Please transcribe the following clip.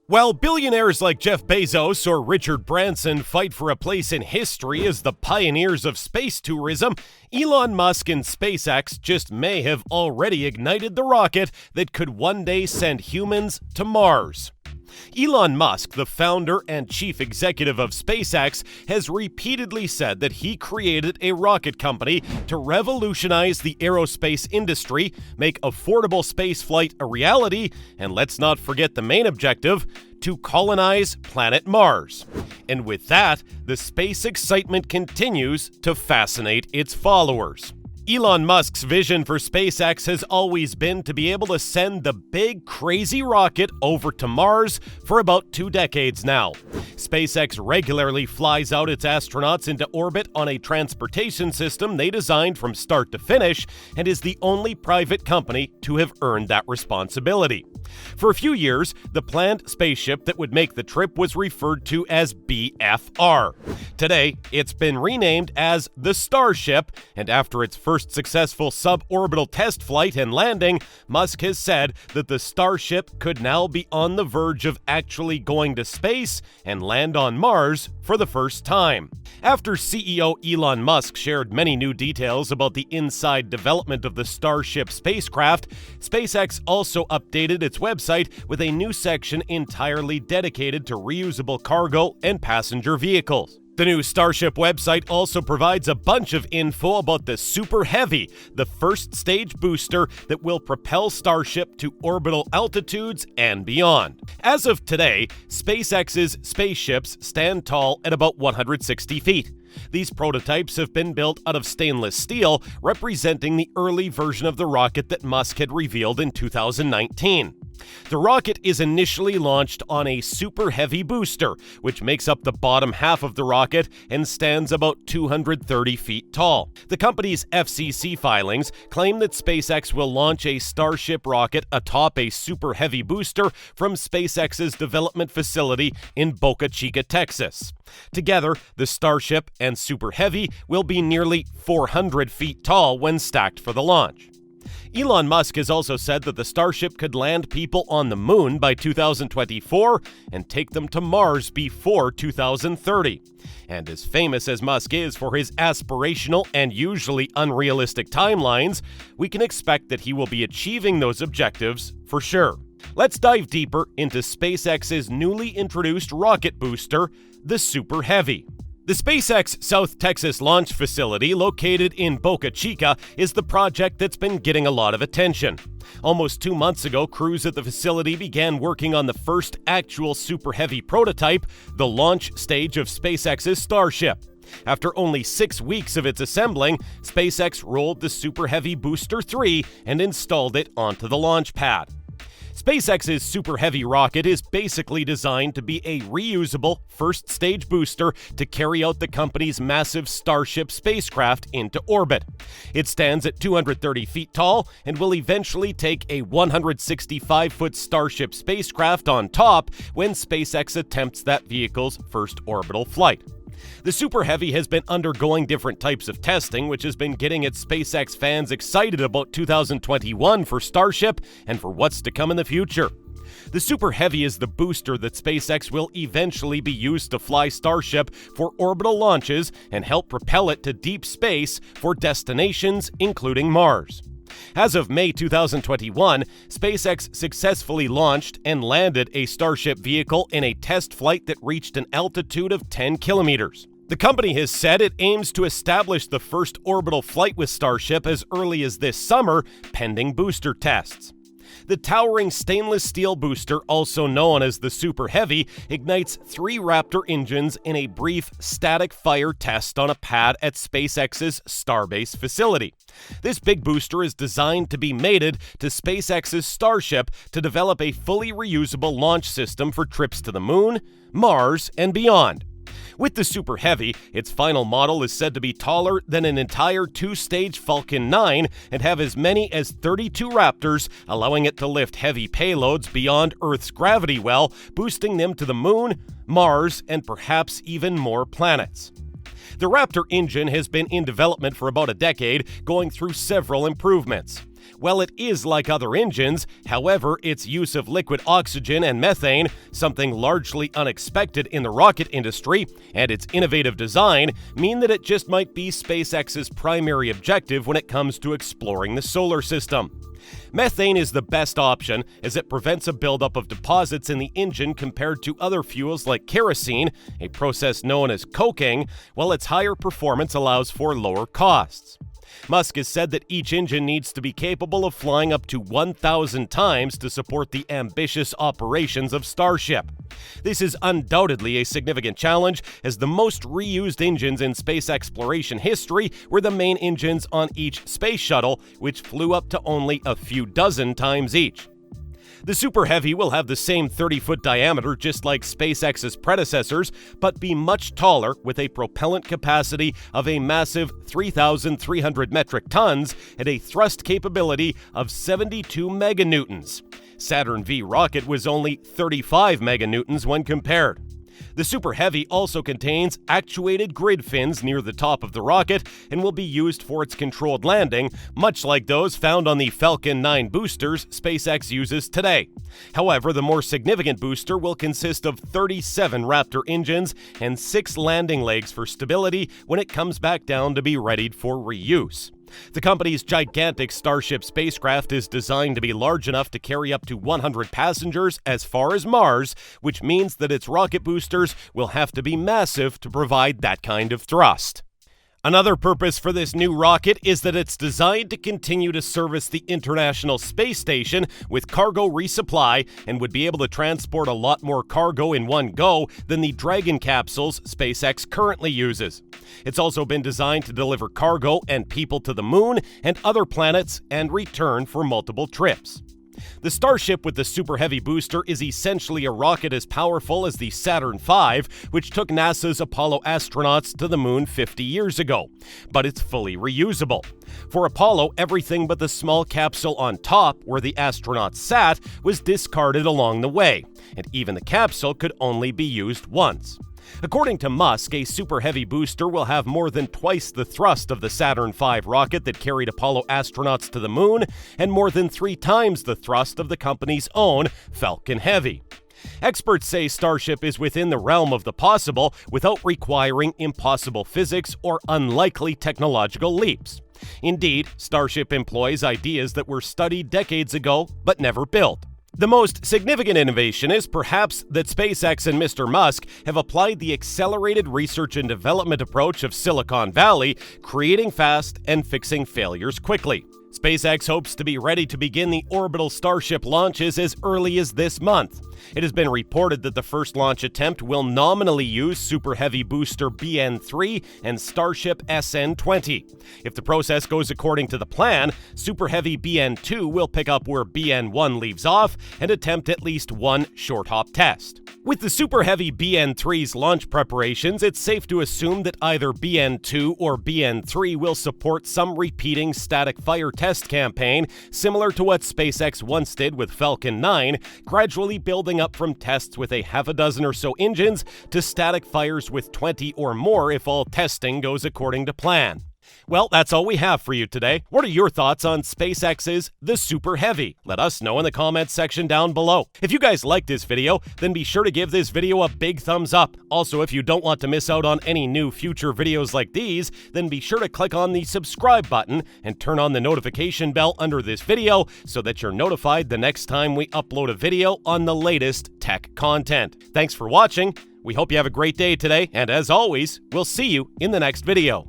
While billionaires like Jeff Bezos or Richard Branson fight for a place in history as the pioneers of space tourism, Elon Musk and SpaceX just may have already ignited the rocket that could one day send humans to Mars. Elon Musk, the founder and chief executive of SpaceX, has repeatedly said that he created a rocket company to revolutionize the aerospace industry, make affordable spaceflight a reality, and let's not forget the main objective, to colonize planet Mars. And with that, the space excitement continues to fascinate its followers. Elon Musk's vision for SpaceX has always been to be able to send the big, crazy rocket over to Mars for about 2 decades now. SpaceX regularly flies out its astronauts into orbit on a transportation system they designed from start to finish and is the only private company to have earned that responsibility. For a few years, the planned spaceship that would make the trip was referred to as B.F.R. Today, it's been renamed as the Starship, and after its first successful suborbital test flight and landing, Musk has said that the Starship could now be on the verge of actually going to space and land on Mars for the first time. After CEO Elon Musk shared many new details about the inside development of the Starship spacecraft, SpaceX also updated its website with a new section entirely dedicated to reusable cargo and passenger vehicles. The new Starship website also provides a bunch of info about the superheavy, the first stage booster that will propel Starship to orbital altitudes and beyond. As of today, SpaceX's spaceships stand tall at about 160 feet. These prototypes have been built out of stainless steel, representing the early version of the rocket that Musk had revealed in 2019. The rocket is initially launched on a superheavy booster, which makes up the bottom half of the rocket and stands about 230 feet tall. The company's FCC filings claim that SpaceX will launch a Starship rocket atop a superheavy booster from SpaceX's development facility in Boca Chica, Texas. Together, the Starship and Superheavy will be nearly 400 feet tall when stacked for the launch. Elon Musk has also said that the Starship could land people on the moon by 2024 and take them to Mars before 2030. And as famous as Musk is for his aspirational and usually unrealistic timelines, we can expect that he will be achieving those objectives for sure. Let's dive deeper into SpaceX's newly introduced rocket booster, the Superheavy. The SpaceX South Texas launch facility, located in Boca Chica, is the project that's been getting a lot of attention. Almost 2 months ago, crews at the facility began working on the first actual Superheavy prototype, the launch stage of SpaceX's Starship. After only 6 weeks of its assembling, SpaceX rolled the Superheavy Booster 3 and installed it onto the launch pad. SpaceX's Superheavy rocket is basically designed to be a reusable first-stage booster to carry out the company's massive Starship spacecraft into orbit. It stands at 230 feet tall and will eventually take a 165-foot Starship spacecraft on top when SpaceX attempts that vehicle's first orbital flight. The Superheavy has been undergoing different types of testing, which has been getting its SpaceX fans excited about 2021 for Starship and for what's to come in the future. The Superheavy is the booster that SpaceX will eventually be used to fly Starship for orbital launches and help propel it to deep space for destinations including Mars. As of May 2021, SpaceX successfully launched and landed a Starship vehicle in a test flight that reached an altitude of 10 kilometers. The company has said it aims to establish the first orbital flight with Starship as early as this summer, pending booster tests. The towering stainless steel booster, also known as the Superheavy, ignites 3 Raptor engines in a brief static fire test on a pad at SpaceX's Starbase facility. This big booster is designed to be mated to SpaceX's Starship to develop a fully reusable launch system for trips to the moon, Mars, and beyond. With the Superheavy, its final model is said to be taller than an entire 2-stage Falcon 9 and have as many as 32 Raptors, allowing it to lift heavy payloads beyond Earth's gravity well, boosting them to the moon, Mars, and perhaps even more planets. The Raptor engine has been in development for about a decade, going through several improvements. Well, it is like other engines. However, its use of liquid oxygen and methane, something largely unexpected in the rocket industry, and its innovative design mean that it just might be SpaceX's primary objective when it comes to exploring the solar system. Methane is the best option as it prevents a buildup of deposits in the engine compared to other fuels like kerosene, a process known as coking, while its higher performance allows for lower costs. Musk has said that each engine needs to be capable of flying up to 1,000 times to support the ambitious operations of Starship. This is undoubtedly a significant challenge, as the most reused engines in space exploration history were the main engines on each space shuttle, which flew up to only a few dozen times each. The Super Heavy will have the same 30-foot diameter just like SpaceX's predecessors, but be much taller with a propellant capacity of a massive 3,300 metric tons and a thrust capability of 72 meganewtons. Saturn V rocket was only 35 meganewtons when compared. The Super Heavy also contains actuated grid fins near the top of the rocket and will be used for its controlled landing, much like those found on the Falcon 9 boosters SpaceX uses today. However, the more significant booster will consist of 37 Raptor engines and 6 landing legs for stability when it comes back down to be readied for reuse. The company's gigantic Starship spacecraft is designed to be large enough to carry up to 100 passengers as far as Mars, which means that its rocket boosters will have to be massive to provide that kind of thrust. Another purpose for this new rocket is that it's designed to continue to service the International Space Station with cargo resupply and would be able to transport a lot more cargo in one go than the Dragon capsules SpaceX currently uses. It's also been designed to deliver cargo and people to the moon and other planets and return for multiple trips. The Starship with the Super Heavy booster is essentially a rocket as powerful as the Saturn V, which took NASA's Apollo astronauts to the moon 50 years ago, but it's fully reusable. For Apollo, everything but the small capsule on top, where the astronauts sat, was discarded along the way, and even the capsule could only be used once. According to Musk, a Super Heavy booster will have more than twice the thrust of the Saturn V rocket that carried Apollo astronauts to the moon, and more than 3 times the thrust of the company's own Falcon Heavy. Experts say Starship is within the realm of the possible without requiring impossible physics or unlikely technological leaps. Indeed, Starship employs ideas that were studied decades ago but never built. The most significant innovation is perhaps that SpaceX and Mr. Musk have applied the accelerated research and development approach of Silicon Valley, creating fast and fixing failures quickly. SpaceX hopes to be ready to begin the orbital Starship launches as early as this month. It has been reported that the first launch attempt will nominally use Super Heavy booster BN3 and Starship SN20. If the process goes according to the plan, Super Heavy BN2 will pick up where BN1 leaves off and attempt at least one short-hop test. With the Super Heavy BN3's launch preparations, it's safe to assume that either BN2 or BN3 will support some repeating static fire test campaign, similar to what SpaceX once did with Falcon 9, gradually building up from tests with a half a dozen or so engines to static fires with 20 or more if all testing goes according to plan. Well, that's all we have for you today. What are your thoughts on SpaceX's The Super Heavy? Let us know in the comments section down below. If you guys liked this video, then be sure to give this video a big thumbs up. Also, if you don't want to miss out on any new future videos like these, then be sure to click on the subscribe button and turn on the notification bell under this video so that you're notified the next time we upload a video on the latest tech content. Thanks for watching. We hope you have a great day today, and as always, we'll see you in the next video.